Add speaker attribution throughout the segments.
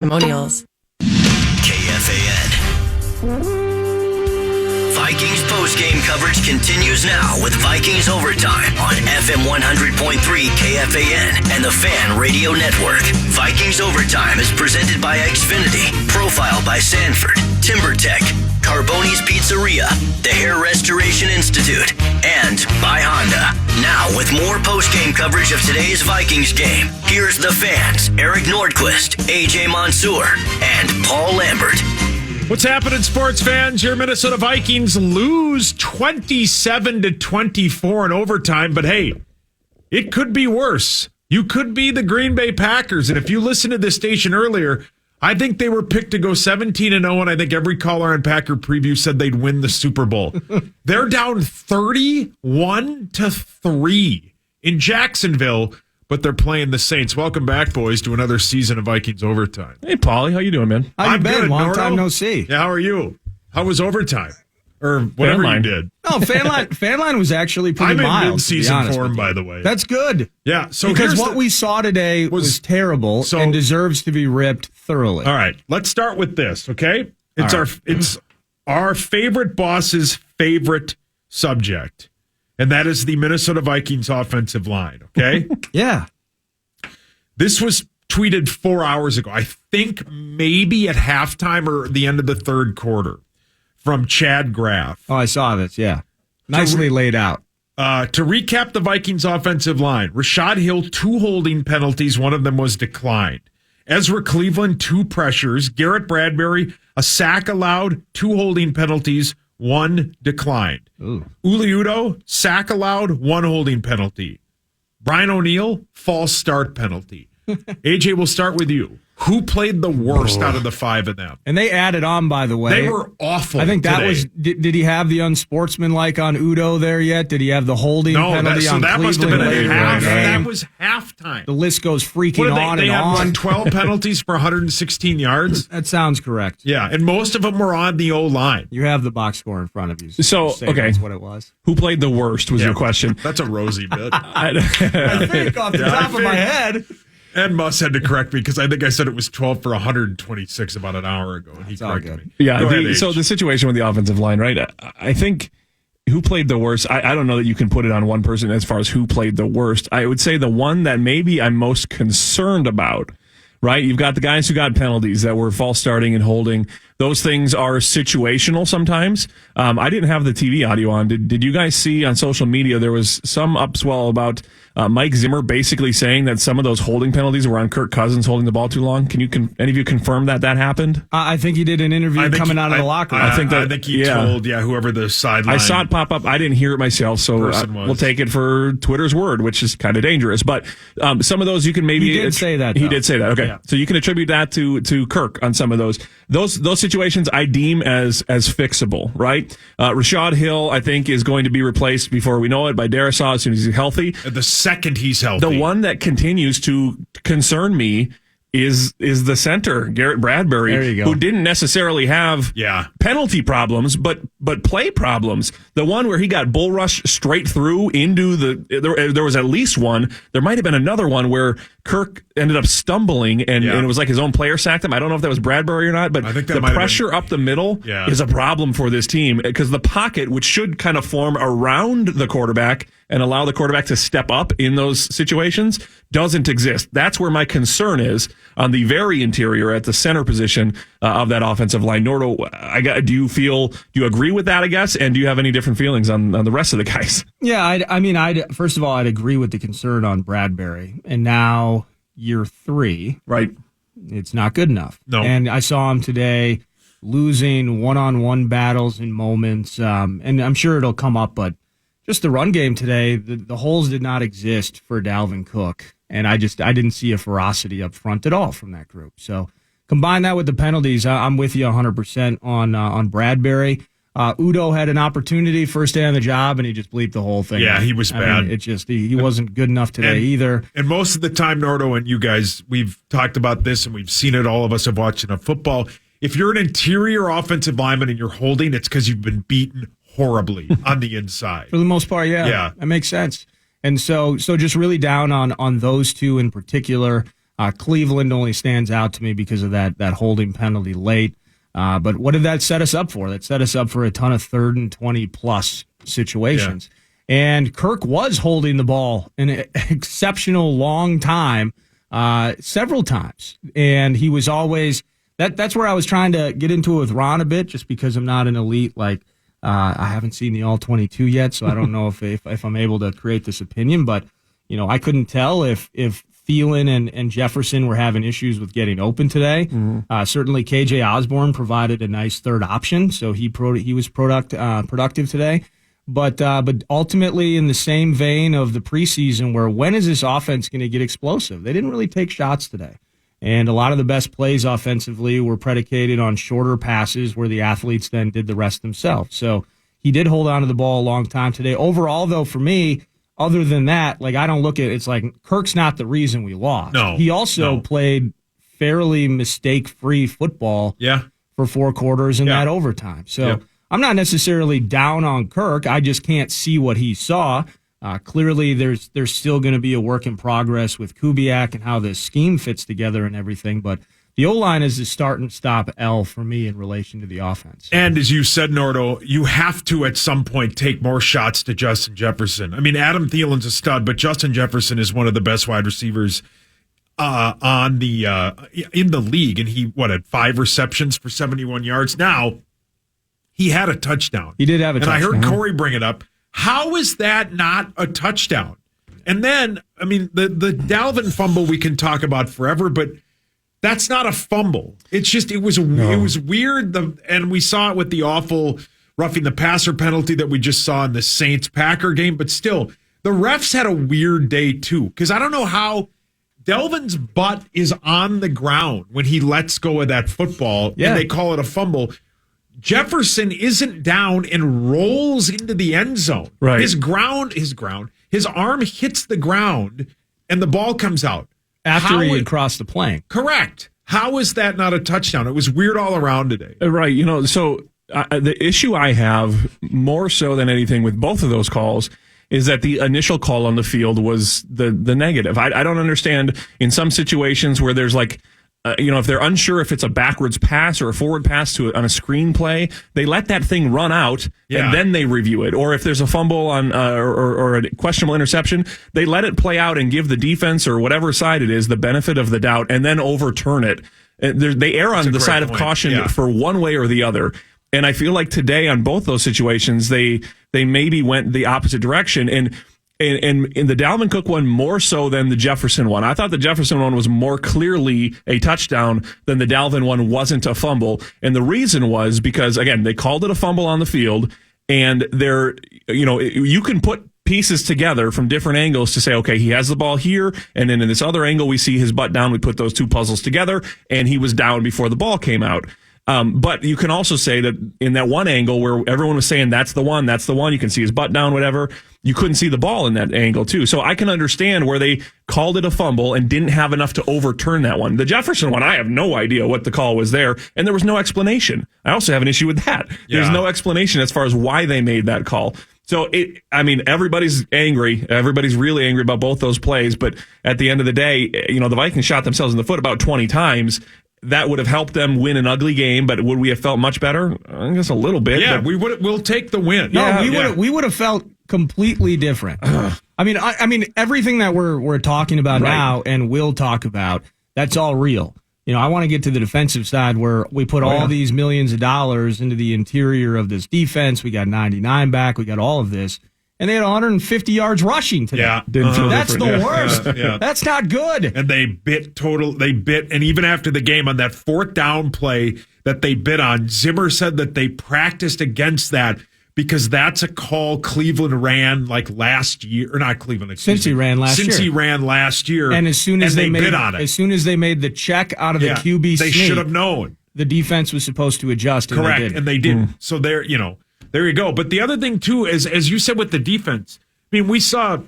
Speaker 1: Testimonials.
Speaker 2: KFAN. Vikings postgame coverage continues now with Vikings Overtime on FM 100.3 KFAN and the Fan Radio Network. Vikings Overtime is presented by Xfinity, Profile by Sanford, TimberTech, Carboni's Pizzeria, the Hair Restoration Institute, and by Honda. Now with more postgame coverage of today's Vikings game, here's the fans, Eric Nordquist, Aj Mansour, and Paul Lambert.
Speaker 3: What's happening, sports fans? Your Minnesota Vikings lose 27-24 in overtime, but hey, it could be worse. You could be the Green Bay Packers, and if you listened to this station earlier, I think they were picked to go 17-0, and I think every caller on Packer Preview said they'd win the Super Bowl. They're down 31-3 in Jacksonville, but they're playing the Saints. Welcome back, boys, to another season of Vikings Overtime.
Speaker 4: Hey, Paulie, how you doing, man?
Speaker 5: How you been?
Speaker 3: Good,
Speaker 5: Long
Speaker 3: Nordo.
Speaker 5: time no see.
Speaker 3: Yeah, how are you? How was overtime? Or whatever you did.
Speaker 5: No, Fanline was actually pretty
Speaker 3: I'm
Speaker 5: mild.
Speaker 3: in mid-season form, by the way.
Speaker 5: That's good.
Speaker 3: Yeah, so
Speaker 5: because
Speaker 3: here's
Speaker 5: what we saw today was terrible and deserves to be ripped thoroughly.
Speaker 3: All right, let's start with this, okay? It's our favorite boss's favorite subject, and that is the Minnesota Vikings offensive line, okay?
Speaker 5: Yeah.
Speaker 3: This was tweeted 4 hours ago, I think maybe at halftime or the end of the third quarter, from Chad Graff.
Speaker 5: Oh, I saw this, yeah. Nicely laid out.
Speaker 3: To recap the Vikings offensive line, Rashad Hill, 2 holding penalties, one of them was declined. Ezra Cleveland, 2 pressures. Garrett Bradbury, a sack allowed, 2 holding penalties, 1 declined.
Speaker 5: Ooh.
Speaker 3: Uli Udoh, sack allowed, 1 holding penalty. Brian O'Neill, false start penalty. AJ, we'll start with you. Who played the worst out of the 5 of them?
Speaker 5: And they added on, by the way.
Speaker 3: They were awful.
Speaker 5: I think that
Speaker 3: today.
Speaker 5: was. Did he have the unsportsmanlike on Udoh there yet? Did he have the holding penalty on
Speaker 3: that
Speaker 5: Cleveland?
Speaker 3: must have been at half.
Speaker 5: Right.
Speaker 3: That was halftime.
Speaker 5: The list goes freaking on
Speaker 3: they
Speaker 5: and
Speaker 3: had,
Speaker 5: on.
Speaker 3: 12 penalties for 116 yards.
Speaker 5: That sounds correct.
Speaker 3: Yeah, and most of them were on the O-line.
Speaker 5: You have the box score in front of you.
Speaker 4: So, okay.
Speaker 5: That's what it was.
Speaker 4: Who played the worst was your question.
Speaker 3: That's a rosy bit.
Speaker 5: I think off the top of my head.
Speaker 3: Ed Muss had to correct me because I think I said it was 12 for 126 about an hour ago, and he corrected me.
Speaker 4: Yeah,
Speaker 3: Go ahead,
Speaker 4: so
Speaker 3: H.
Speaker 4: the situation with the offensive line, right? I think who played the worst, I don't know that you can put it on one person as far as who played the worst. I would say the one that maybe I'm most concerned about, right? You've got the guys who got penalties that were false starting and holding. Those things are situational sometimes. I didn't have the TV audio on. Did you guys see on social media there was some upswell about Mike Zimmer basically saying that some of those holding penalties were on Kirk Cousins holding the ball too long? Can any of you confirm that happened?
Speaker 5: I think he did an interview coming out of the locker room.
Speaker 3: I think he told whoever the sideline.
Speaker 4: I saw it pop up. I didn't hear it myself, so we'll take it for Twitter's word, which is kind of dangerous. But some of those you can maybe.
Speaker 5: He did say that.
Speaker 4: He did say that. Okay,
Speaker 5: yeah.
Speaker 4: So you can attribute that to Kirk on some of those. Those situations I deem as fixable, right? Rashad Hill, I think, is going to be replaced before we know it by Darisaw as soon as he's healthy.
Speaker 3: The second he's healthy.
Speaker 4: The one that continues to concern me is the center, Garrett Bradbury,
Speaker 5: there you go.
Speaker 4: who didn't necessarily have penalty problems, but play problems. The one where he got bull rushed straight through into there was at least one. There might have been another one where Kirk ended up stumbling and it was like his own player sacked him. I don't know if that was Bradbury or not, but
Speaker 3: I think that
Speaker 4: the pressure up the middle is a problem for this team because the pocket, which should kind of form around the quarterback and allow the quarterback to step up in those situations, doesn't exist. That's where my concern is on the very interior at the center position of that offensive line. Nordo, do you agree with that, I guess? And do you have any different feelings on the rest of the guys?
Speaker 5: Yeah, first of all, I'd agree with the concern on Bradbury. And now, year 3.
Speaker 4: Right.
Speaker 5: It's not good enough.
Speaker 3: No.
Speaker 5: And I saw him today losing one-on-one battles in moments. And I'm sure it'll come up, but just the run game today, the holes did not exist for Dalvin Cook. And I didn't see a ferocity up front at all from that group. So combine that with the penalties, I'm with you 100% on Bradbury. Udoh had an opportunity first day on the job, and he just bleeped the whole thing.
Speaker 3: Yeah, he was bad.
Speaker 5: He wasn't good enough today either.
Speaker 3: And most of the time, Nordo and you guys, we've talked about this, and we've seen it. All of us have watched enough football. If you're an interior offensive lineman and you're holding, it's because you've been beaten horribly on the inside.
Speaker 5: For the most part, yeah. That makes sense. And so just really down on those two in particular. Cleveland only stands out to me because of that holding penalty late. But what did that set us up for? That set us up for a ton of 3rd and 20+ situations. Yeah. And Kirk was holding the ball an exceptional long time, several times. And he was always, that's where I was trying to get into it with Ron a bit, just because I'm not an elite, I haven't seen the All-22 yet, so I don't know if I'm able to create this opinion. But, I couldn't tell if Thielen and Jefferson were having issues with getting open today. Mm-hmm. Certainly KJ Osborne provided a nice third option, so he was productive today. But ultimately, in the same vein of the preseason, where when is this offense going to get explosive? They didn't really take shots today. And a lot of the best plays offensively were predicated on shorter passes where the athletes then did the rest themselves. So he did hold on to the ball a long time today. Overall, though, for me, other than that, I don't look at it. It's like Kirk's not the reason we lost.
Speaker 3: No.
Speaker 5: He also played fairly mistake-free football for 4 quarters in that overtime. So I'm not necessarily down on Kirk. I just can't see what he saw. Clearly, there's still going to be a work in progress with Kubiak and how this scheme fits together and everything. But the O-line is the start and stop L for me in relation to the offense.
Speaker 3: And as you said, Nordo, you have to at some point take more shots to Justin Jefferson. I mean, Adam Thielen's a stud, but Justin Jefferson is one of the best wide receivers in the league. And he had 5 receptions for 71 yards. Now, he had a touchdown.
Speaker 5: He did have a touchdown.
Speaker 3: And I heard Corey bring it up. How is that not a touchdown? And then, I mean, the Dalvin fumble we can talk about forever, but that's not a fumble. It's just, it was weird. And we saw it with the awful roughing the passer penalty that we just saw in the Saints-Packer game. But still, the refs had a weird day too, because I don't know how Dalvin's butt is on the ground when he lets go of that football and they call it a fumble. Jefferson isn't down and rolls into the end zone.
Speaker 4: Right.
Speaker 3: His arm hits the ground and the ball comes out.
Speaker 5: After he had crossed the plane.
Speaker 3: Correct. How is that not a touchdown? It was weird all around today.
Speaker 4: Right. So the issue I have more so than anything with both of those calls is that the initial call on the field was the negative. I don't understand in some situations where there's if they're unsure if it's a backwards pass or a forward pass on a screen play, they let that thing run out and then they review it. Or if there's a fumble on or a questionable interception, they let it play out and give the defense or whatever side it is the benefit of the doubt and then overturn it. They err on the side of caution for one way or the other. And I feel like today on both those situations, they maybe went the opposite direction. And in the Dalvin Cook one, more so than the Jefferson one. I thought the Jefferson one was more clearly a touchdown than the Dalvin one wasn't a fumble. And the reason was because, again, they called it a fumble on the field, and you can put pieces together from different angles to say, okay, he has the ball here, and then in this other angle, we see his butt down. We put those 2 puzzles together, and he was down before the ball came out. But you can also say that in that one angle where everyone was saying that's the one, you can see his butt down, whatever, you couldn't see the ball in that angle too. So I can understand where they called it a fumble and didn't have enough to overturn that one. The Jefferson one, I have no idea what the call was there, and there was no explanation. I also have an issue with that. There's no explanation as far as why they made that call. So, everybody's angry. Everybody's really angry about both those plays. But at the end of the day, the Vikings shot themselves in the foot about 20 times. That would have helped them win an ugly game, but would we have felt much better? I guess a little bit.
Speaker 3: Yeah, we'll take the win.
Speaker 5: No, we would have felt completely different. I mean, everything that we're talking about now and will talk about, that's all real. I want to get to the defensive side where we put all these millions of dollars into the interior of this defense. We got 99 back. We got all of this. And they had 150 yards rushing today.
Speaker 3: Yeah.
Speaker 5: That's the worst. That's not good.
Speaker 3: And they bit, and even after the game on that 4th down play that they bit on, Zimmer said that they practiced against that because that's a call Cleveland ran last year, or not Cleveland,
Speaker 5: Cincy ran last year.
Speaker 3: Cincy ran last year.
Speaker 5: And as soon as they
Speaker 3: bit on it.
Speaker 5: As soon as they made the check out of the QB
Speaker 3: they should have known.
Speaker 5: The defense was supposed to adjust.
Speaker 3: Correct. And they didn't. So there you go. But the other thing too is, as you said with the defense, I mean, we saw.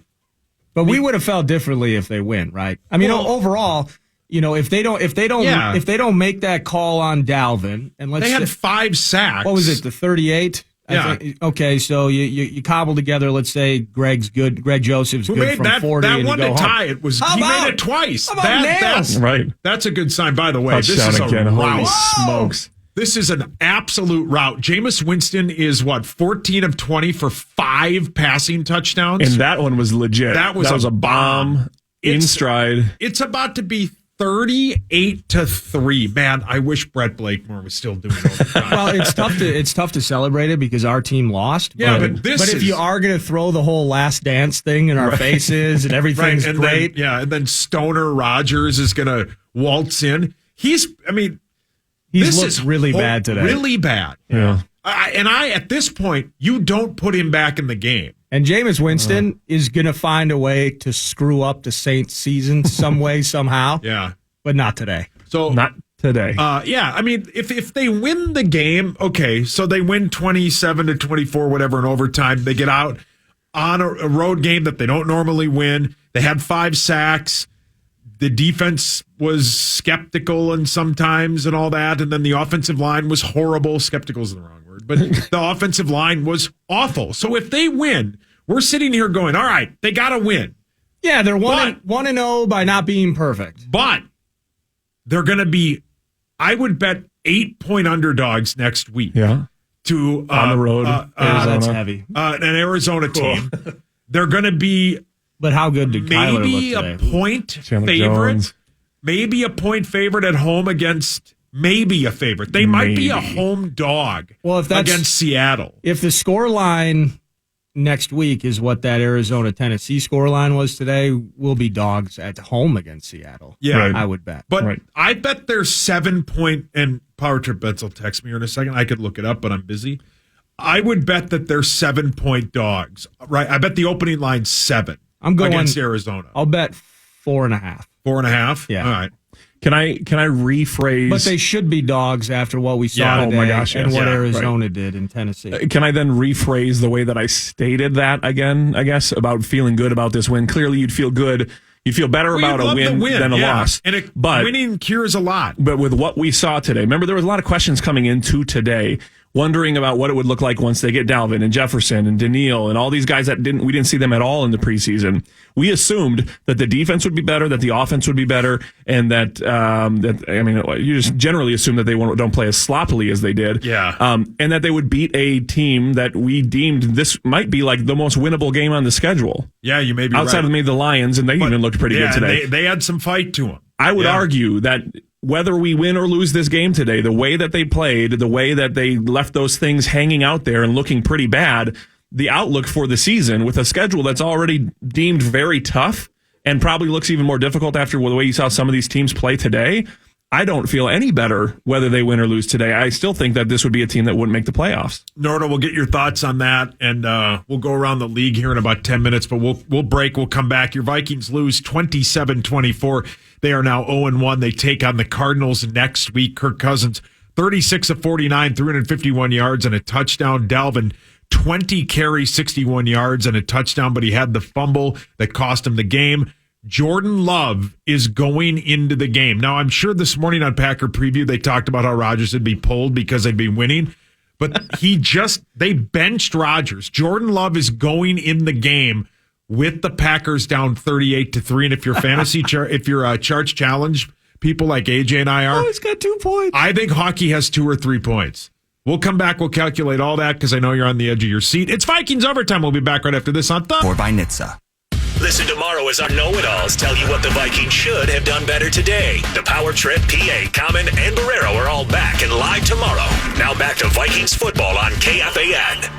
Speaker 5: But we would have felt differently if they win, right? I mean, overall, if they don't make that call on Dalvin, and
Speaker 3: they had 5 sacks.
Speaker 5: What was it? The 38.
Speaker 3: Yeah.
Speaker 5: Okay, so you cobble together, let's say Greg's good. Greg Joseph's
Speaker 3: Who
Speaker 5: good
Speaker 3: made
Speaker 5: from
Speaker 3: that
Speaker 5: 40
Speaker 3: that
Speaker 5: and
Speaker 3: one
Speaker 5: to go
Speaker 3: to
Speaker 5: home.
Speaker 3: tie it was
Speaker 5: How
Speaker 3: he
Speaker 5: about-
Speaker 3: made it twice.
Speaker 5: How about nails?
Speaker 4: Right.
Speaker 3: That's a good sign. By the way, this
Speaker 4: Touchdown
Speaker 3: is a
Speaker 4: again. Holy
Speaker 3: rout.
Speaker 4: smokes.
Speaker 3: This is an absolute rout. Jameis Winston is 14 of 20 for 5 passing touchdowns.
Speaker 4: And that one was legit.
Speaker 3: That was
Speaker 4: a bomb in
Speaker 3: It's-
Speaker 4: stride.
Speaker 3: It's about to be 38-3. Man, I wish Brett Blakemore was still doing overtime.
Speaker 5: Well, it's tough to celebrate it because our team lost.
Speaker 3: Yeah, but
Speaker 5: if you are going to throw the whole last dance thing in our faces and everything's
Speaker 3: and
Speaker 5: great,
Speaker 3: then, and then Stoner Rogers is going to waltz in. He's
Speaker 5: he's looked really bad today.
Speaker 3: Really bad.
Speaker 4: Yeah.
Speaker 3: At this point, you don't put him back in the game.
Speaker 5: And Jameis Winston is going to find a way to screw up the Saints season some way, somehow.
Speaker 3: Yeah.
Speaker 5: But not today.
Speaker 3: So
Speaker 4: Not today.
Speaker 3: If they win the game, okay, so they win 27-24, whatever, in overtime. They get out on a road game that they don't normally win. They had 5 sacks. The defense was skeptical and sometimes and all that. And then the offensive line was horrible. Skeptical is the wrong word, but the offensive line was awful. So if they win, we're sitting here going, all right, they got to win.
Speaker 5: Yeah, they're 1-0 by not being perfect.
Speaker 3: But they're going to be, I would bet, 8-point underdogs next week.
Speaker 4: Yeah.
Speaker 3: To
Speaker 4: on the road.
Speaker 5: That's heavy.
Speaker 3: An Arizona team. They're going to be
Speaker 5: But how good did Kyler
Speaker 3: maybe
Speaker 5: look
Speaker 3: a
Speaker 5: today?
Speaker 3: point
Speaker 4: Chandler
Speaker 3: favorite.
Speaker 4: Jones.
Speaker 3: Maybe a point favorite at home against maybe a favorite. They might be a
Speaker 4: Maybe.
Speaker 3: home dog
Speaker 5: If
Speaker 3: against Seattle.
Speaker 5: If the score line next week is what that Arizona-Tennessee score line was today, we'll be dogs at home against Seattle.
Speaker 3: Yeah.
Speaker 4: Right.
Speaker 5: I would bet.
Speaker 3: But
Speaker 4: Right.
Speaker 3: I bet they're 7-point, and Power Trip Bets will text me here in a second. I could look it up, but I'm busy. I would bet that they're 7-point dogs. Right? I bet the opening line's 7.
Speaker 5: I'm going
Speaker 3: against Arizona.
Speaker 5: I'll bet 4.5.
Speaker 3: 4.5?
Speaker 5: Yeah.
Speaker 3: All right.
Speaker 4: Can I rephrase?
Speaker 5: But they should be dogs after what we saw
Speaker 3: Yeah.
Speaker 5: today
Speaker 4: Oh my gosh,
Speaker 5: and
Speaker 4: yes.
Speaker 5: what
Speaker 3: Yeah,
Speaker 5: Arizona did in Tennessee.
Speaker 4: Can I then rephrase the way that I stated that again, I guess, about feeling good about this win? Clearly, you'd feel good. You'd feel better
Speaker 3: Well,
Speaker 4: about
Speaker 3: you'd
Speaker 4: a
Speaker 3: love
Speaker 4: win,
Speaker 3: the
Speaker 4: than a
Speaker 3: yeah.
Speaker 4: loss.
Speaker 3: And
Speaker 4: but
Speaker 3: winning cures a lot.
Speaker 4: But with what we saw today, remember there was a lot of questions coming into today, wondering about what it would look like once they get Dalvin and Jefferson and Daniil and all these guys that we didn't see them at all in the preseason. We assumed that the defense would be better, that the offense would be better, and that you just generally assume that they don't play as sloppily as they did.
Speaker 3: Yeah.
Speaker 4: And that they would beat a team that we deemed this might be like the most winnable game on the schedule.
Speaker 3: Yeah, you may be
Speaker 4: Outside
Speaker 3: right.
Speaker 4: of maybe the Lions, and they even looked pretty good today.
Speaker 3: They had some fight to them.
Speaker 4: I would argue that whether we win or lose this game today, the way that they played, the way that they left those things hanging out there and looking pretty bad, the outlook for the season with a schedule that's already deemed very tough and probably looks even more difficult after the way you saw some of these teams play today, I don't feel any better whether they win or lose today. I still think that this would be a team that wouldn't make the playoffs.
Speaker 3: Nordo, we'll get your thoughts on that, and we'll go around the league here in about 10 minutes, but we'll break. We'll come back. Your Vikings lose 27-24. They are now 0-1. They take on the Cardinals next week. Kirk Cousins, 36 of 49, 351 yards and a touchdown. Dalvin, 20 carries, 61 yards and a touchdown, but he had the fumble that cost him the game. Jordan Love is going into the game. Now, I'm sure this morning on Packer Preview, they talked about how Rodgers would be pulled because they'd be winning, but they benched Rodgers. Jordan Love is going in the game with the Packers down 38-3. And if you're if you're Charts Challenge people like AJ and I are,
Speaker 4: he's got 2 points.
Speaker 3: I think hockey has 2 or 3 points. We'll come back. We'll calculate all that because I know you're on the edge of your seat. It's Vikings Overtime. We'll be back right after this on The
Speaker 2: Or by NHTSA. Listen tomorrow as our know-it-alls tell you what the Vikings should have done better today. The Power Trip, PA, Common, and Barrero are all back and live tomorrow. Now back to Vikings football on KFAN.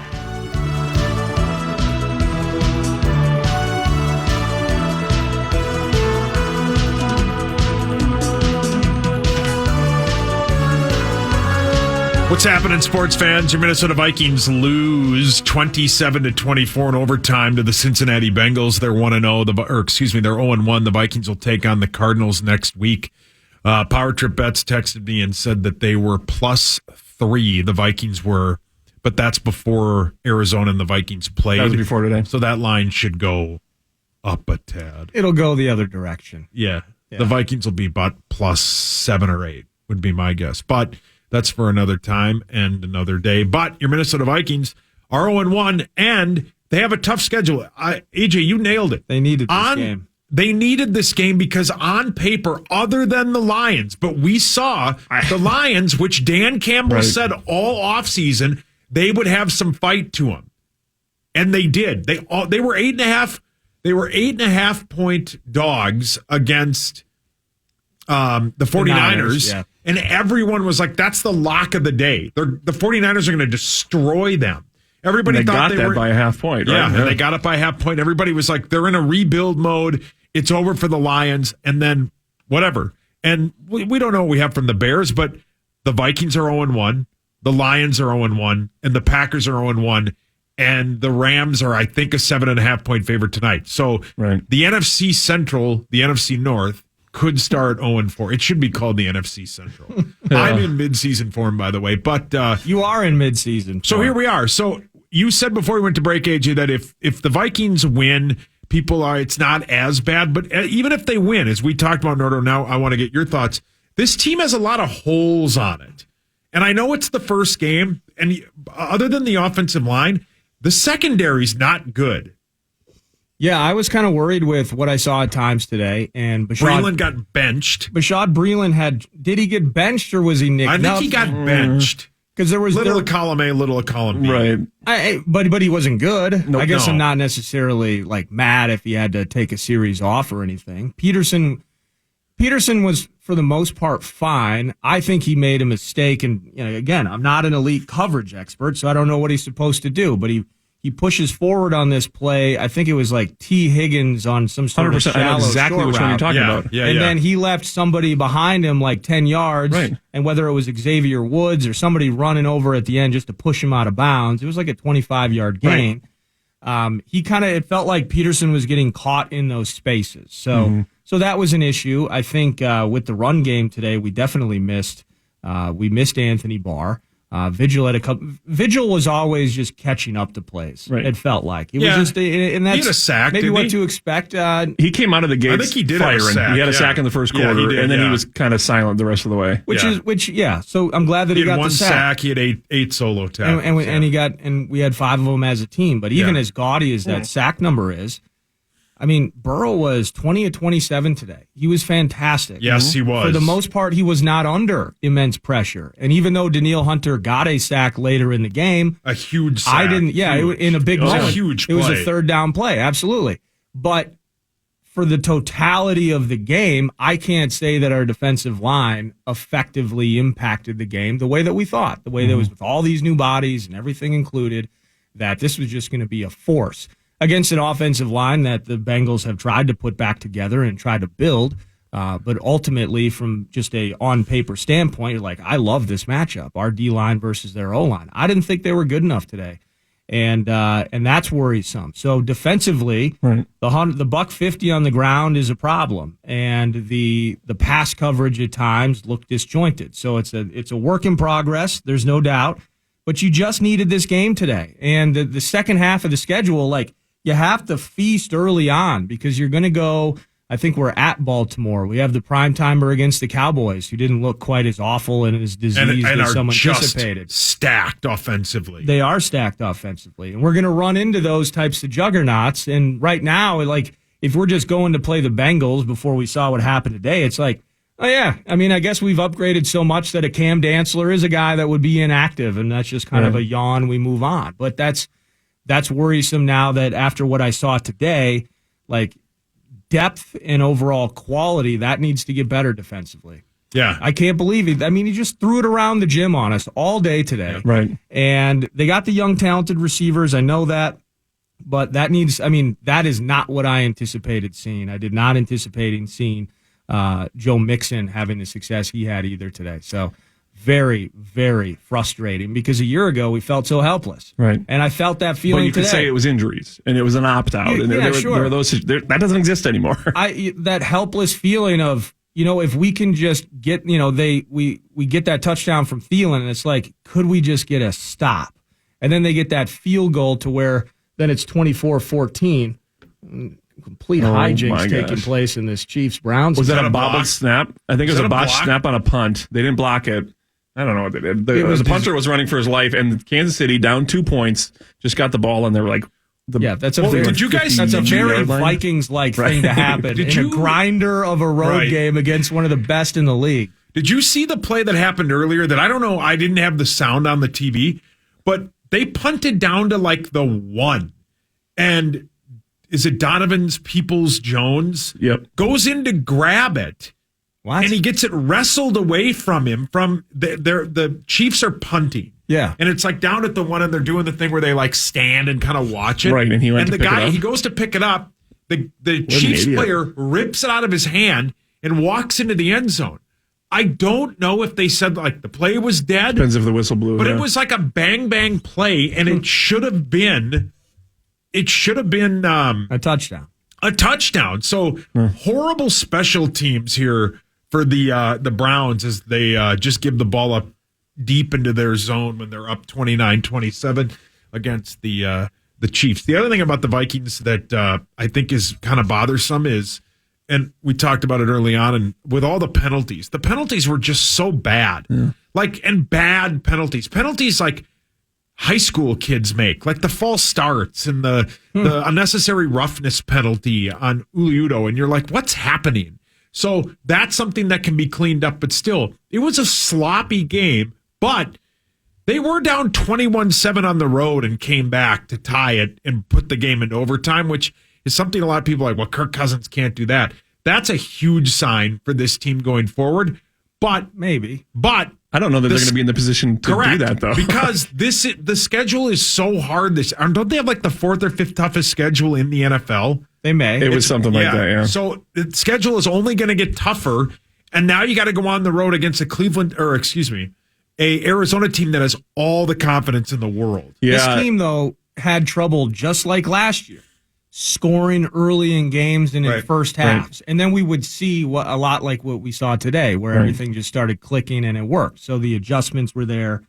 Speaker 3: What's happening, sports fans? Your Minnesota Vikings lose 27-24 in overtime to the Cincinnati Bengals. They're 1-0. They're 0-1. The Vikings will take on the Cardinals next week. Power Trip Bets texted me and said that they were +3. The Vikings were, but that's before Arizona and the Vikings played.
Speaker 4: That was before today.
Speaker 3: So that line should go up a tad.
Speaker 5: It'll go the other direction.
Speaker 3: Yeah. The Vikings will be about +7 or 8 would be my guess. But that's for another time and another day. But your Minnesota Vikings are 0-1, and they have a tough schedule. AJ, you nailed it.
Speaker 5: They needed this game.
Speaker 3: They needed this game because on paper, other than the Lions, but we saw the Lions, which Dan Campbell said all offseason, they would have some fight to them. And they did. They were 8.5. They were 8.5 point dogs against the 49ers. And everyone was like, that's the lock of the day. The 49ers are going to destroy them. Everybody thought they were
Speaker 4: by a half point, right?
Speaker 3: Yeah, and they got it by a half point. Everybody was like, they're in a rebuild mode. It's over for the Lions, and then whatever. And we don't know what we have from the Bears, but the Vikings are 0-1, the Lions are 0-1, and the Packers are 0-1, and the Rams are, I think, a 7.5 point favorite tonight. So the NFC Central, the NFC North, could start 0-4. It should be called the NFC Central. I'm in midseason form, by the way, but
Speaker 5: you are in midseason.
Speaker 3: So here we are. So you said before we went to break, AJ, that if the Vikings win, it's not as bad. But even if they win, as we talked about, Nordo, now I want to get your thoughts. This team has a lot of holes on it. And I know it's the first game, and other than the offensive line, the secondary's not good.
Speaker 5: Yeah, I was kind of worried with what I saw at times today. And
Speaker 3: Breeland got benched.
Speaker 5: Bashad Breeland did he get benched or was he nicked?
Speaker 3: I think he got benched.
Speaker 5: Because there was
Speaker 3: little of column A, little of column B.
Speaker 5: Right. But he wasn't good.
Speaker 3: Nope,
Speaker 5: I guess I'm not necessarily like mad if he had to take a series off or anything. Peterson was for the most part fine. I think he made a mistake, and again, I'm not an elite coverage expert, so I don't know what he's supposed to do. But he pushes forward on this play. I think it was like T. Higgins on some sort of shallow
Speaker 4: I know exactly
Speaker 5: short
Speaker 4: which one you're
Speaker 5: route.
Speaker 4: talking about.
Speaker 5: And then he left somebody behind him like 10 yards.
Speaker 4: Right.
Speaker 5: And whether it was Xavier Woods or somebody running over at the end just to push him out of bounds, it was like a 25-yard gain. Right. It felt like Peterson was getting caught in those spaces. So that was an issue. I think with the run game today, we definitely missed. We missed Anthony Barr. Vigil was always just catching up to plays. Right. It felt like it was just, and that's
Speaker 3: he had a sack,
Speaker 5: maybe what to expect.
Speaker 4: He came out of the gates.
Speaker 3: I think he did
Speaker 4: firing.
Speaker 3: have a sack.
Speaker 4: He had a sack in the first quarter,
Speaker 3: he did,
Speaker 4: and then he was kind of silent the rest of the way.
Speaker 5: So I'm glad that he got
Speaker 3: one
Speaker 5: the sack.
Speaker 3: He had eight solo tackles,
Speaker 5: and we had 5 of them as a team. But even as gaudy as that sack number is, I mean, Burrow was 20 of 27 today. He was fantastic.
Speaker 3: Yes, he was.
Speaker 5: For the most part, he was not under immense pressure. And even though Danielle Hunter got a sack later in the game,
Speaker 3: a huge sack.
Speaker 5: In a big moment.
Speaker 3: A huge play.
Speaker 5: It was a third down play, absolutely. But for the totality of the game, I can't say that our defensive line effectively impacted the game the way that we thought, the way that was with all these new bodies and everything included, that this was just going to be a force against an offensive line that the Bengals have tried to put back together and try to build. But ultimately, from just a on-paper standpoint, you're like, I love this matchup, our D-line versus their O-line. I didn't think they were good enough today, and that's worrisome. So defensively, the $150 on the ground is a problem, and the pass coverage at times looked disjointed. So it's a work in progress, there's no doubt, but you just needed this game today. And the second half of the schedule, like, you have to feast early on because you're going to go, I think we're at Baltimore. We have the prime-timer against the Cowboys, who didn't look quite as awful and as diseased as someone anticipated.
Speaker 3: Stacked offensively.
Speaker 5: They are stacked offensively. And we're going to run into those types of juggernauts. And right now, like, if we're just going to play the Bengals before we saw what happened today, it's like, oh, yeah. I mean, I guess we've upgraded so much that a Cam Dantzler is a guy that would be inactive, and that's just kind of a yawn. We move on. But that's worrisome now that after what I saw today, like depth and overall quality, that needs to get better defensively.
Speaker 3: Yeah.
Speaker 5: I can't believe it. I mean, he just threw it around the gym on us all day today.
Speaker 4: Right. And
Speaker 5: they got the young, talented receivers. I know that. But that is not what I anticipated seeing. I did not anticipate seeing Joe Mixon having the success he had either today. So very, very frustrating because a year ago we felt so helpless.
Speaker 4: Right.
Speaker 5: And I felt that feeling today.
Speaker 4: But you could say it was injuries and it was an opt-out. And there were those, that doesn't exist anymore.
Speaker 5: That helpless feeling of, if we can just get, we get that touchdown from Thielen and it's like, could we just get a stop? And then they get that field goal to where then it's 24-14. Complete hijinks taking place in this Chiefs-Browns.
Speaker 4: Was that a bobbled snap? I think it was a botched snap on a punt. They didn't block it. I don't know what they did. The punter was running for his life, and Kansas City, down 2 points, just got the ball, and they were like,
Speaker 5: that's a
Speaker 3: did you guys?
Speaker 5: That's a very Vikings-like thing to happen in a grinder of a road game against one of the best in the league.
Speaker 3: Did you see the play that happened earlier? That I don't know. I didn't have the sound on the TV, but they punted down to like the 1, and is it Donovan's Peoples-Jones?
Speaker 4: Yep.
Speaker 3: Goes in to grab it.
Speaker 5: What?
Speaker 3: And he gets it wrestled away from him. From the Chiefs are punting.
Speaker 5: Yeah.
Speaker 3: And it's like down at the 1, and they're doing the thing where they like stand and kind of watch it.
Speaker 4: Right. And he went to pick it up.
Speaker 3: He goes to pick it up. The Chiefs player rips it out of his hand and walks into the end zone. I don't know if they said like the play was dead.
Speaker 4: Depends if the whistle blew.
Speaker 3: But it was like a bang bang play, and it should have been
Speaker 5: a touchdown.
Speaker 3: A touchdown. So horrible special teams here for the Browns as they just give the ball up deep into their zone when they're up 29-27 against the Chiefs. The other thing about the Vikings that I think is kind of bothersome is, and we talked about it early on, and with all the penalties were just so bad. Yeah. And bad penalties like high school kids make, like the false starts and the unnecessary roughness penalty on Uliudo, and you're like, what's happening? So that's something that can be cleaned up, but still, it was a sloppy game, but they were down 21-7 on the road and came back to tie it and put the game into overtime, which is something a lot of people are like, well, Kirk Cousins can't do that. That's a huge sign for this team going forward, but
Speaker 4: I don't know that they're going to be in the position to do that, though.
Speaker 3: Because the schedule is so hard. Don't they have like the 4th or 5th toughest schedule in the NFL?
Speaker 5: They may.
Speaker 4: It was something like that, yeah.
Speaker 3: So the schedule is only going to get tougher, and now you got to go on the road against a Arizona team that has all the confidence in the world.
Speaker 5: Yeah. This team, though, had trouble just like last year, scoring early in games and in first halves. Right. And then we would see a lot like what we saw today, where everything just started clicking and it worked. So the adjustments were there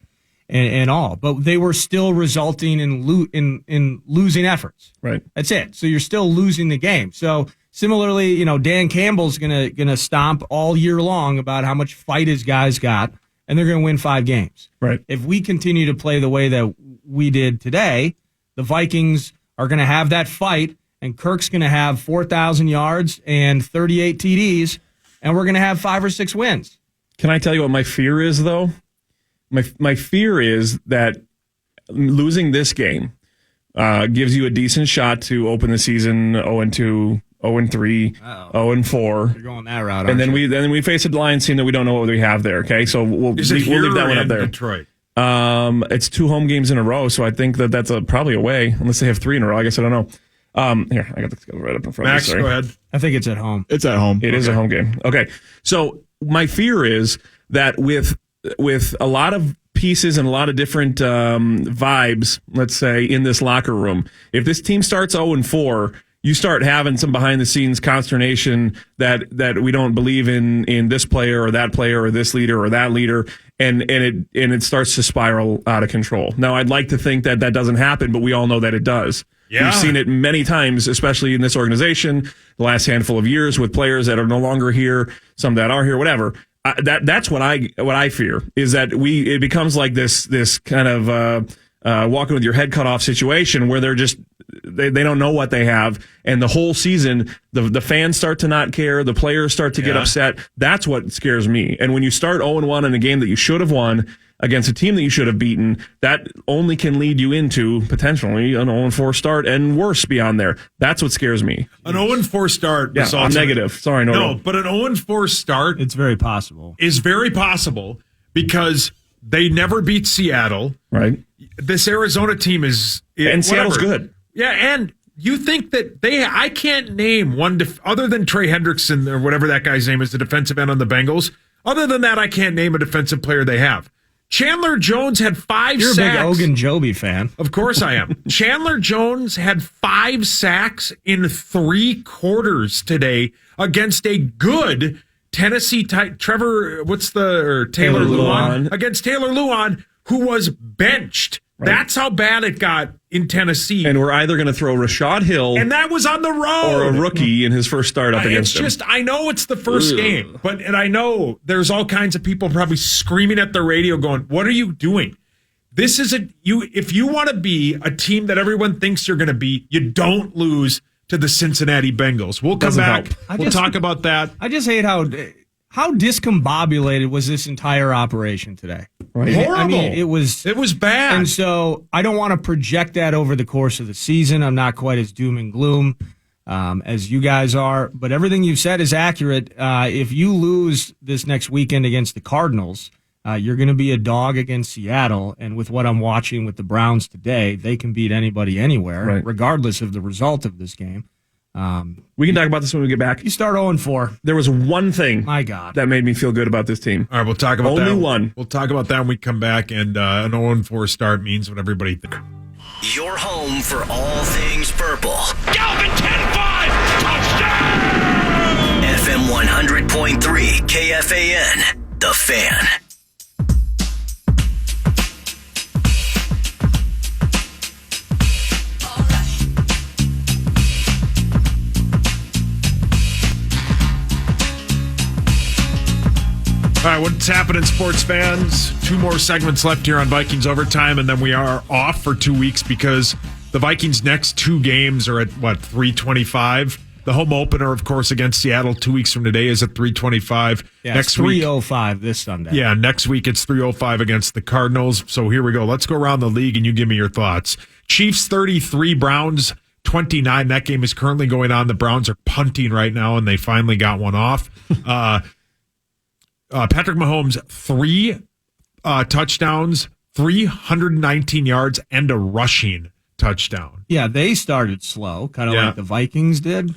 Speaker 5: and all. But they were still resulting in losing efforts.
Speaker 4: Right.
Speaker 5: That's it. So you're still losing the game. So similarly, Dan Campbell's gonna stomp all year long about how much fight his guys got, and they're gonna win 5 games.
Speaker 4: Right.
Speaker 5: If we continue to play the way that we did today, the Vikings are going to have that fight, and Kirk's going to have 4,000 yards and 38 TDs, and we're going to have 5 or 6 wins.
Speaker 4: Can I tell you what my fear is, though? My fear is that losing this game gives you a decent shot to open the season 0-2, 0-3, 0-4.
Speaker 5: You're going that route,
Speaker 4: and then we face a Lions team that we don't know what we have there. Okay, so we'll leave that one up there.
Speaker 3: Detroit.
Speaker 4: It's 2 home games in a row, so I think that's probably away, unless they have 3 in a row. I guess I don't know. Here, I got the schedule right up in front
Speaker 3: Max,
Speaker 4: of me.
Speaker 3: Max, go ahead.
Speaker 5: I think it's at home.
Speaker 1: It's at home.
Speaker 4: It is a home game. Okay, so my fear is that with a lot of pieces and a lot of different vibes, let's say, in this locker room, if this team starts 0-4, you start having some behind-the-scenes consternation that we don't believe in this player or that player or this leader or that leader, and it starts to spiral out of control. Now, I'd like to think that doesn't happen, but we all know that it does. Yeah. We've seen it many times, especially in this organization, the last handful of years with players that are no longer here, some that are here, whatever. That's what I fear, is that it becomes like this kind of walking with your head cut off situation where they're just they don't know what they have, and the whole season the fans start to not care, the players start to get upset. That's what scares me. And when you start 0-1 in a game that you should have won against a team that you should have beaten, that only can lead you into potentially an 0-4 start and worse beyond there. That's what scares me.
Speaker 3: An 0-4 start.
Speaker 4: Yeah, I'm negative. Sorry,
Speaker 3: no, but an 0-4 start,
Speaker 5: it's very possible.
Speaker 3: Is very possible because they never beat Seattle.
Speaker 4: Right.
Speaker 3: This Arizona team is,
Speaker 4: and Seattle's good.
Speaker 3: Yeah, and you think that I can't name one other than Trey Hendrickson or whatever that guy's name is, the defensive end on the Bengals. Other than that, I can't name a defensive player they have. Chandler Jones had 5
Speaker 5: You're
Speaker 3: sacks.
Speaker 5: You're a big Ogunjobi fan.
Speaker 3: Of course I am. Chandler Jones had 5 sacks in 3 quarters today against a good Tennessee Taylor Lewan against Taylor Lewan, who was benched
Speaker 4: Right.
Speaker 3: That's how bad it got in Tennessee.
Speaker 4: And we're either going to throw Rashad Hill
Speaker 3: And that was on the road.
Speaker 4: or a rookie in his first start up against him.
Speaker 3: I know it's the first game, and I know there's all kinds of people probably screaming at the radio going, what are you doing? This is if you want to be a team that everyone thinks you're going to be, you don't lose to the Cincinnati Bengals. We'll come back. We'll talk about that.
Speaker 5: I just hate how discombobulated was this entire operation today.
Speaker 4: Right.
Speaker 3: Horrible.
Speaker 5: I mean, it was
Speaker 3: bad.
Speaker 5: And so I don't want to project that over the course of the season. I'm not quite as doom and gloom as you guys are, but everything you've said is accurate. If you lose this next weekend against the Cardinals, you're going to be a dog against Seattle. And with what I'm watching with the Browns today, they can beat anybody anywhere, regardless of the result of this game.
Speaker 4: We can talk about this when we get back.
Speaker 5: You start 0-4.
Speaker 4: There was one thing
Speaker 5: My God.
Speaker 4: that made me feel good about this team.
Speaker 3: All right, we'll talk about that.
Speaker 4: Only one.
Speaker 3: We'll talk about that when we come back. And an 0-4 start means what everybody thinks.
Speaker 2: Your home for all things purple.
Speaker 1: Galvin 10-5, touchdown!
Speaker 2: FM 100.3 KFAN, The Fan.
Speaker 3: All right, what's happening, sports fans? 2 more segments left here on Vikings Overtime, and then we are off for 2 weeks because the Vikings' next 2 games are at, 3:25? The home opener, of course, against Seattle 2 weeks from today is at 3:25.
Speaker 5: Yeah,
Speaker 3: next
Speaker 5: it's 3:05 this Sunday.
Speaker 3: Yeah, next week it's 3:05 against the Cardinals. So here we go. Let's go around the league, and you give me your thoughts. Chiefs 33, Browns 29. That game is currently going on. The Browns are punting right now, and they finally got one off. Patrick Mahomes, 3 touchdowns, 319 yards, and a rushing touchdown.
Speaker 5: Yeah, they started slow, kind of
Speaker 3: Yeah.
Speaker 5: like the Vikings did,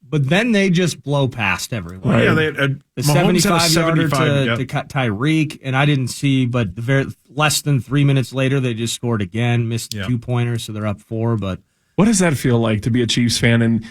Speaker 5: but then they just blow past everyone.
Speaker 3: Yeah, they
Speaker 5: The
Speaker 3: Mahomes had a
Speaker 5: 75-yarder to cut Tyreek, and I didn't see, but less than 3 minutes later, they just scored again, missed a 2-pointer, so they're up 4. But
Speaker 4: What does that feel like to be a Chiefs fan and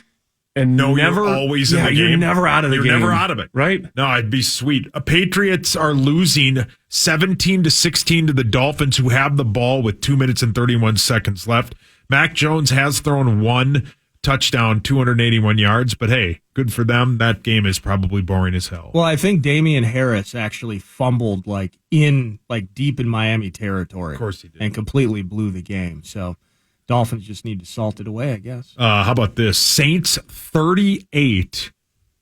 Speaker 3: No,
Speaker 4: never
Speaker 3: you're always in the game.
Speaker 4: You're never out of the game.
Speaker 3: You're never out of it.
Speaker 4: Right?
Speaker 3: No, it'd be sweet. Patriots are losing 17-16 to the Dolphins, who have the ball with 2 minutes and 31 seconds left. Mac Jones has thrown 1 touchdown, 281 yards, but hey, good for them. That game is probably boring as hell.
Speaker 5: well, I think Damian Harris actually fumbled deep in Miami territory.
Speaker 3: Of course he did.
Speaker 5: And completely blew the game. So Dolphins just need to salt it away, I guess.
Speaker 3: How about this? Saints 38,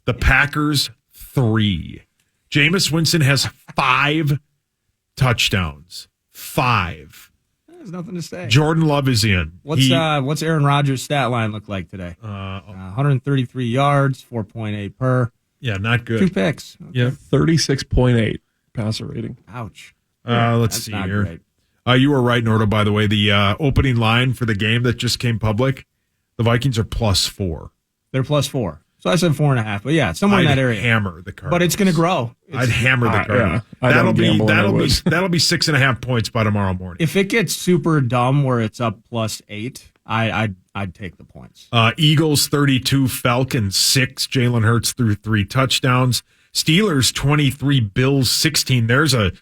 Speaker 3: the Packers 3. Jameis Winston has 5 touchdowns. 5.
Speaker 5: There's nothing to say.
Speaker 3: Jordan Love is in.
Speaker 5: What's Aaron Rodgers' stat line look like today? 133 yards, 4.8 per.
Speaker 3: Yeah, not good.
Speaker 5: 2 picks.
Speaker 3: Yeah.
Speaker 4: 36.8 passer rating.
Speaker 5: Ouch.
Speaker 3: Let's
Speaker 5: That's
Speaker 3: see
Speaker 5: not
Speaker 3: here.
Speaker 5: great.
Speaker 3: You were right, Nordo, by the way. The opening line for the game that just came public, the Vikings are +4.
Speaker 5: They're +4. So I said 4.5. But yeah, somewhere in that area.
Speaker 3: Hammer the Cardinals.
Speaker 5: But it's going to grow.
Speaker 3: I'd hammer the Cardinals.
Speaker 4: Yeah.
Speaker 3: That'll be 6.5 points by tomorrow morning.
Speaker 5: If it gets super dumb where it's up +8, I'd take the points.
Speaker 3: Eagles 32, Falcons 6. Jalen Hurts threw 3 touchdowns. Steelers 23, Bills 16. There's a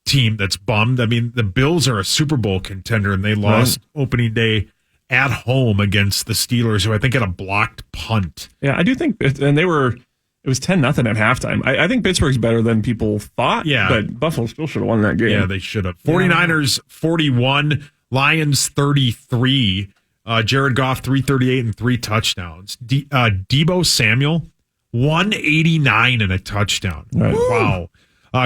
Speaker 3: team that's bummed. I mean, the Bills are a Super Bowl contender, and they lost opening day at home against the Steelers, who I think had a blocked punt.
Speaker 4: Yeah, I do think, and it was 10-0 at halftime. I think Pittsburgh's better than people thought.
Speaker 3: Yeah.
Speaker 4: But Buffalo still should have won that game.
Speaker 3: Yeah, they should have. 49ers 41, Lions 33. Jared Goff 338 and 3 touchdowns. Deebo Samuel 189 and a touchdown.
Speaker 4: Right.
Speaker 3: Wow.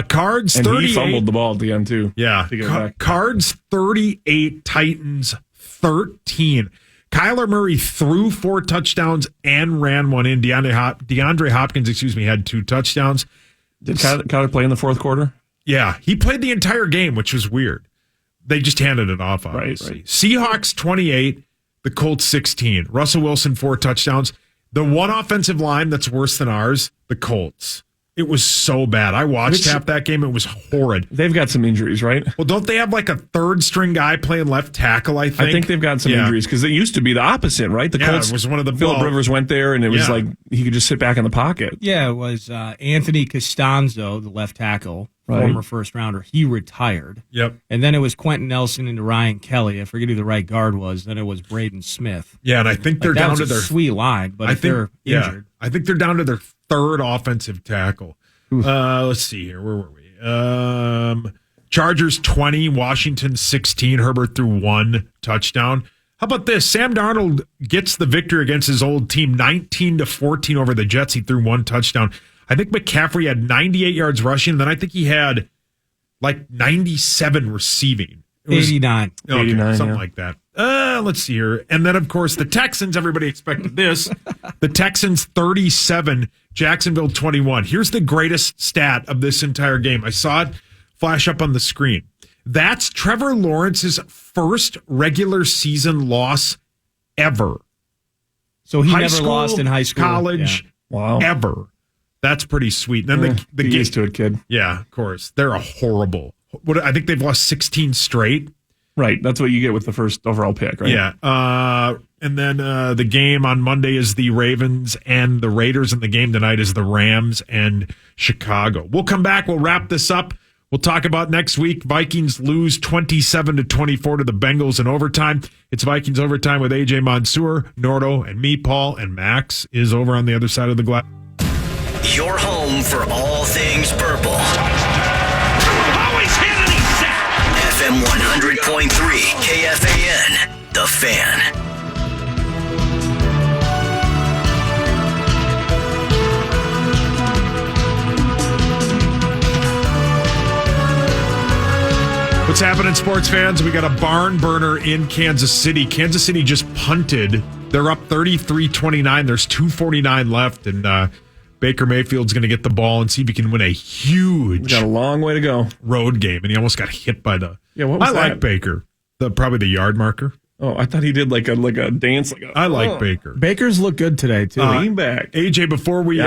Speaker 3: Cards
Speaker 4: and
Speaker 3: 38.
Speaker 4: he fumbled the ball at the end, too.
Speaker 3: Yeah.
Speaker 4: To get it back.
Speaker 3: Cards 38, Titans 13. Kyler Murray threw 4 touchdowns and ran 1 in. DeAndre Hopkins, had 2 touchdowns.
Speaker 4: Did Kyler play in the fourth quarter?
Speaker 3: Yeah, he played the entire game, which was weird. They just handed it off, obviously.
Speaker 4: Right.
Speaker 3: Seahawks 28, the Colts 16. Russell Wilson 4 touchdowns. The one offensive line that's worse than ours, the Colts. It was so bad. I watched half that game. It was horrid.
Speaker 4: They've got some injuries, right?
Speaker 3: Well, don't they have like a third string guy playing left tackle, I think?
Speaker 4: I think they've got some injuries because it used to be the opposite, right? The Colts,
Speaker 3: it was one of the
Speaker 4: Phillip Rivers went there, and it was
Speaker 3: Yeah.
Speaker 4: like he could just sit back in the pocket.
Speaker 5: Yeah, it was Anthony Costanzo, the left tackle, former first rounder. He retired.
Speaker 3: Yep.
Speaker 5: And then it was Quentin Nelson into Ryan Kelly. I forget who the right guard was. Then it was Braden Smith.
Speaker 3: Yeah, and I think they're
Speaker 5: That
Speaker 3: down
Speaker 5: was
Speaker 3: to
Speaker 5: a
Speaker 3: their
Speaker 5: sweet line, but if they're injured.
Speaker 3: I think they're down to their third offensive tackle. Let's see here. Where were we? Chargers 20, Washington 16. Herbert threw 1 touchdown. How about this? Sam Darnold gets the victory against his old team, 19-14 over the Jets. He threw 1 touchdown. I think McCaffrey had 98 yards rushing, and then I think he had like 97 receiving. It was
Speaker 5: 89.
Speaker 3: Okay,
Speaker 4: 89,
Speaker 3: something
Speaker 4: yeah.
Speaker 3: like that. Let's see here. And then, of course, the Texans, everybody expected this. The Texans 37, Jacksonville 21. Here's the greatest stat of this entire game. I saw it flash up on the screen. That's Trevor Lawrence's first regular season loss ever.
Speaker 5: So he
Speaker 3: High
Speaker 5: never
Speaker 3: school,
Speaker 5: lost in high school.
Speaker 3: college,
Speaker 4: Wow.
Speaker 3: ever. That's pretty sweet. And then the
Speaker 4: Get
Speaker 3: game,
Speaker 4: used to it, kid.
Speaker 3: yeah, of course. They're a horrible. I think they've lost 16 straight.
Speaker 4: Right. That's what you get with the first overall pick, right?
Speaker 3: Yeah. And then the game on Monday is the Ravens and the Raiders, and the game tonight is the Rams and Chicago. We'll come back. We'll wrap this up. We'll talk about next week. Vikings lose 27-24 to the Bengals in overtime. It's Vikings Overtime with Aj Mansour, Nordo, and me, Paul, and Max is over on the other side of the glass.
Speaker 2: Your home for all things purple.
Speaker 1: Oh, he's hit and he's sacked.
Speaker 2: FM 100.3 KFAN, The Fan.
Speaker 3: What's happening, sports fans? We got a barn burner in Kansas City. Kansas City just punted. They're up 33-29. There's 2:49 left, and Baker Mayfield's going to get the ball and see if he can win a
Speaker 4: We
Speaker 3: huge
Speaker 4: got a long way to go.
Speaker 3: road game. And he almost got hit by the.
Speaker 4: Yeah, what was
Speaker 3: I
Speaker 4: that?
Speaker 3: like Baker. Probably the yard marker.
Speaker 4: Oh, I thought he did like a dance.
Speaker 3: I like Baker.
Speaker 5: Bakers look good today, too.
Speaker 4: Lean back.
Speaker 3: AJ, before we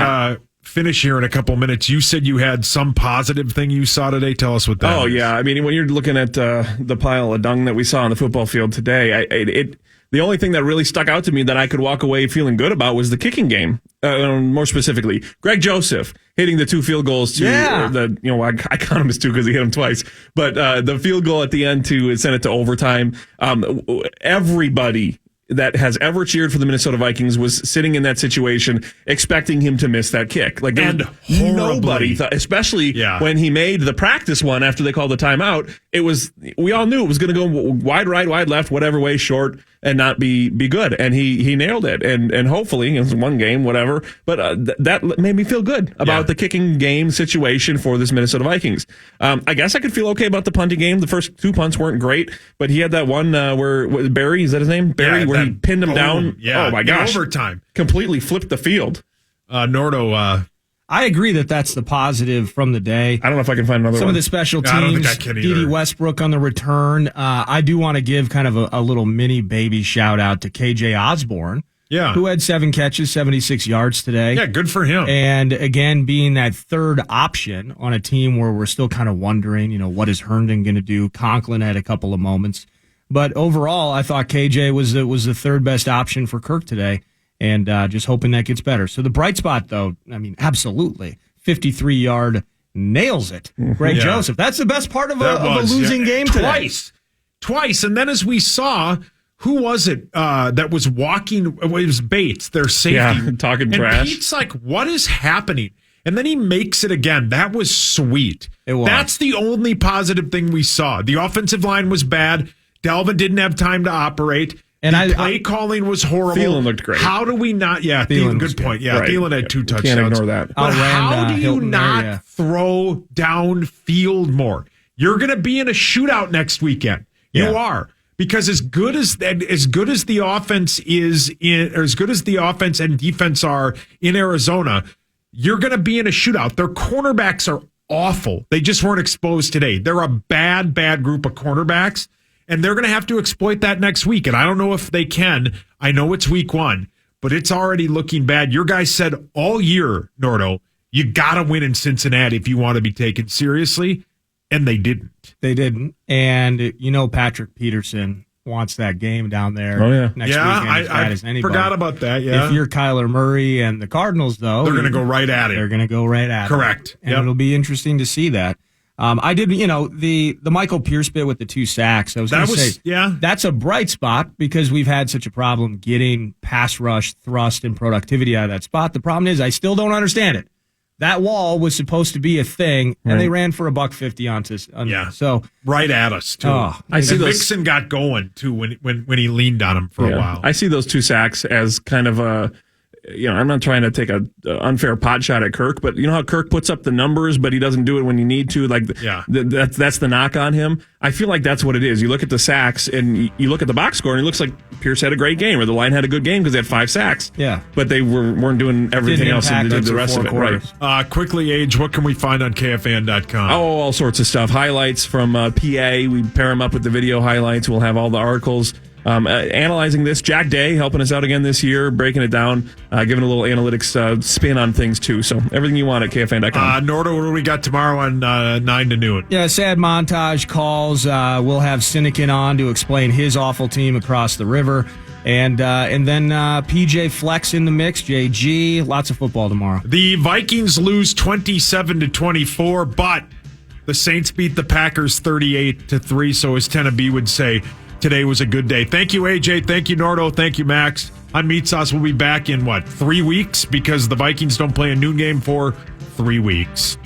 Speaker 3: finish here in a couple minutes, you said you had some positive thing you saw today. Tell us what that is.
Speaker 4: Oh, yeah. I mean, when you're looking at the pile of dung that we saw on the football field today, the only thing that really stuck out to me that I could walk away feeling good about was the kicking game. More specifically, Greg Joseph hitting the 2 field goals to I count him as 2 because he hit them twice. But the field goal at the end to send it to overtime. Everybody that has ever cheered for the Minnesota Vikings was sitting in that situation expecting him to miss that kick. Like,
Speaker 3: And
Speaker 4: nobody thought, especially when he made the practice one after they called the timeout, we all knew it was going to go wide right, wide left, whatever way, short, and not be good. And he nailed it. And hopefully, it was one game, whatever. But that made me feel good about the kicking game situation for this Minnesota Vikings. I guess I could feel okay about the punting game. The first 2 punts weren't great, but he had that one where Barry, is that his name? Barry, where he pinned him down.
Speaker 3: Yeah,
Speaker 4: oh my gosh.
Speaker 3: in overtime.
Speaker 4: Completely flipped the field.
Speaker 3: Nordo,
Speaker 5: I agree that's the positive from the day.
Speaker 4: I don't know if I can find another
Speaker 5: Some
Speaker 4: one.
Speaker 5: of the special teams,
Speaker 3: I don't think I can either.
Speaker 5: Dede Westbrook on the return. I do want to give kind of a little mini baby shout out to KJ Osborne, who had 7 catches, 76 yards today.
Speaker 3: Yeah, good for him.
Speaker 5: And again, being that third option on a team where we're still kind of wondering, what is Herndon going to do? Conklin had a couple of moments. But overall, I thought KJ was the third best option for Kirk today, and just hoping that gets better. So the bright spot, though, I mean, absolutely, 53-yard nails it. Greg Joseph. That's the best part of a losing game today.
Speaker 3: Twice. And then as we saw, who was it that was walking? It was Bates, their safety.
Speaker 4: Yeah, talking trash.
Speaker 3: And Pete's like, what is happening? And then he makes it again. That was sweet.
Speaker 5: It was.
Speaker 3: That's the only positive thing we saw. The offensive line was bad. Dalvin didn't have time to operate. And play calling was horrible.
Speaker 4: Thielen looked great.
Speaker 3: How do we not? Yeah, Thielen, good point. Yeah,
Speaker 4: right.
Speaker 3: Thielen had 2 touchdowns.
Speaker 4: Can't ignore that.
Speaker 3: But how do you
Speaker 5: Hilton
Speaker 3: not
Speaker 5: there,
Speaker 3: throw downfield more? You're going to be in a shootout next weekend. You are. Because as good as the offense is in, or as good as the offense and defense are in Arizona, you're going to be in a shootout. Their cornerbacks are awful. They just weren't exposed today. They're a bad group of cornerbacks. And they're going to have to exploit that next week. And I don't know if they can. I know it's week 1, but it's already looking bad. Your guys said all year, Nordo, you got to win in Cincinnati if you want to be taken seriously. And they didn't.
Speaker 5: They didn't. And Patrick Peterson wants that game down there next weekend as bad as anybody.
Speaker 3: Forgot about that,
Speaker 5: If you're Kyler Murray and the Cardinals, though,
Speaker 3: they're going to go right at it.
Speaker 5: They're going to go right at it.
Speaker 3: Correct.
Speaker 5: And it'll be interesting to see that. I did, the Michael Pierce bit with the 2 sacks. I was going to say, that's a bright spot because we've had such a problem getting pass rush, thrust, and productivity out of that spot. The problem is I still don't understand it. That wall was supposed to be a thing, and they ran for $150 onto. So
Speaker 3: right at us too.
Speaker 4: I see those.
Speaker 3: Mixon got going too when he leaned on him for a while.
Speaker 4: I see those 2 sacks as kind of a. I'm not trying to take a unfair pot shot at Kirk, but you know how Kirk puts up the numbers, but he doesn't do it when you need to. That's the knock on him. I feel like that's what it is. You look at the sacks and you look at the box score, and it looks like Pierce had a great game, or the line had a good game because they had 5 sacks.
Speaker 5: Yeah,
Speaker 4: but they weren't doing everything else and did the rest of it. Right.
Speaker 3: Quickly, Aj, what can we find on KFAN.com?
Speaker 4: Oh, all sorts of stuff. Highlights from PA. We pair them up with the video highlights. We'll have all the articles. Analyzing this, Jack Day helping us out again this year, breaking it down, giving a little analytics spin on things too. So everything you want at KFAN.com.
Speaker 3: Nordo, what do we got tomorrow on 9 to noon?
Speaker 5: Yeah, sad montage calls. We'll have Sinekin on to explain his awful team across the river. And then PJ Flex in the mix, JG. Lots of football tomorrow.
Speaker 3: The Vikings lose 27-24, but the Saints beat the Packers 38-3. So as Tenna B would say, today was a good day. Thank you, AJ. Thank you, Nordo. Thank you, Max. I'm Meat Sauce. We'll be back in, 3 weeks? Because the Vikings don't play a noon game for 3 weeks.